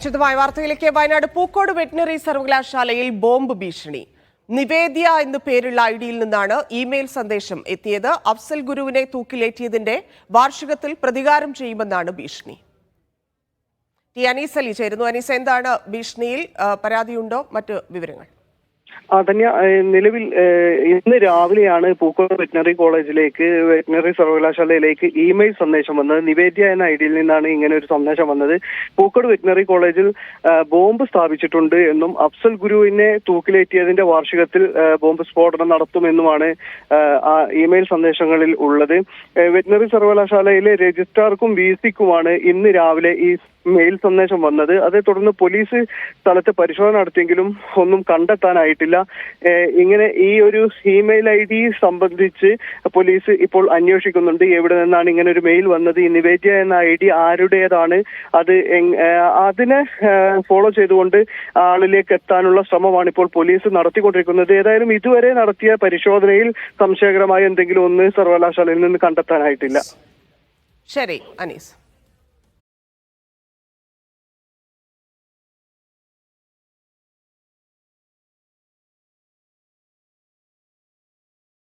വിശദമായ വാർത്തയിലേക്ക്. വയനാട് പൂക്കോട് വെറ്റിനറി സർവകലാശാലയിൽ ബോംബ് ഭീഷണി. നിവേദ്യ എന്നു പേരുള്ള ഐഡിയിൽ നിന്നാണ് ഇമെയിൽ സന്ദേശം എത്തിയത്. അഫ്സൽ ഗുരുവിനെ തൂക്കിലേറ്റിയതിന്റെ വാർഷികത്തിൽ പ്രതികാരം ചെയ്യുമെന്നാണ് ഭീഷണി. ടി അനീസ് അലി ചേരുന്നു. അനീസ്, എന്താണ് ഭീഷണിയിൽ? പരാതിയുണ്ടോ? മറ്റ് വിവരങ്ങൾ? ധന്യ, നിലവിൽ ഇന്ന് രാവിലെയാണ് പൂക്കോട് വെറ്റിനറി കോളേജിലേക്ക്, വെറ്റിനറി സർവകലാശാലയിലേക്ക് ഇമെയിൽ സന്ദേശം വന്നത്. നിവേദ്യ എന്ന ഐഡിയിൽ നിന്നാണ് ഇങ്ങനെ ഒരു സന്ദേശം വന്നത്. പൂക്കോട് വെറ്റിനറി കോളേജിൽ ബോംബ് സ്ഥാപിച്ചിട്ടുണ്ട് എന്നും അഫ്സൽ ഗുരുവിനെ തൂക്കിലേറ്റിയതിന്റെ വാർഷികത്തിൽ ബോംബ് സ്ഫോടനം നടത്തുമെന്നുമാണ് ആ ഇമെയിൽ സന്ദേശങ്ങളിൽ ഉള്ളത്. വെറ്റിനറി സർവകലാശാലയിലെ രജിസ്ട്രാർക്കും VC-ക്കുമാണ് ഇന്ന് രാവിലെ ഈ മെയിൽ സന്ദേശം വന്നത്. അതേ തുടർന്ന് പോലീസ് സ്ഥലത്ത് പരിശോധന നടത്തിയെങ്കിലും ഒന്നും കണ്ടെത്താനായിട്ടില്ല. ഇങ്ങനെ ഈ ഒരു ഇമെയിൽ ID സംബന്ധിച്ച് പോലീസ് ഇപ്പോൾ അന്വേഷിക്കുന്നുണ്ട്. എവിടെ നിന്നാണ് ഇങ്ങനെ ഒരു മെയിൽ വന്നത്, ഈ നിവേദ്യ എന്ന ID ആരുടേതാണ്, അതിനെ ഫോളോ ചെയ്തുകൊണ്ട് ആളിലേക്ക് എത്താനുള്ള ശ്രമമാണ് ഇപ്പോൾ പോലീസ് നടത്തിക്കൊണ്ടിരിക്കുന്നത്. ഏതായാലും ഇതുവരെ നടത്തിയ പരിശോധനയിൽ സംശയകരമായ എന്തെങ്കിലും ഒന്ന് സർവകലാശാലയിൽ നിന്ന് കണ്ടെത്താനായിട്ടില്ല. ശരി അനീസ്.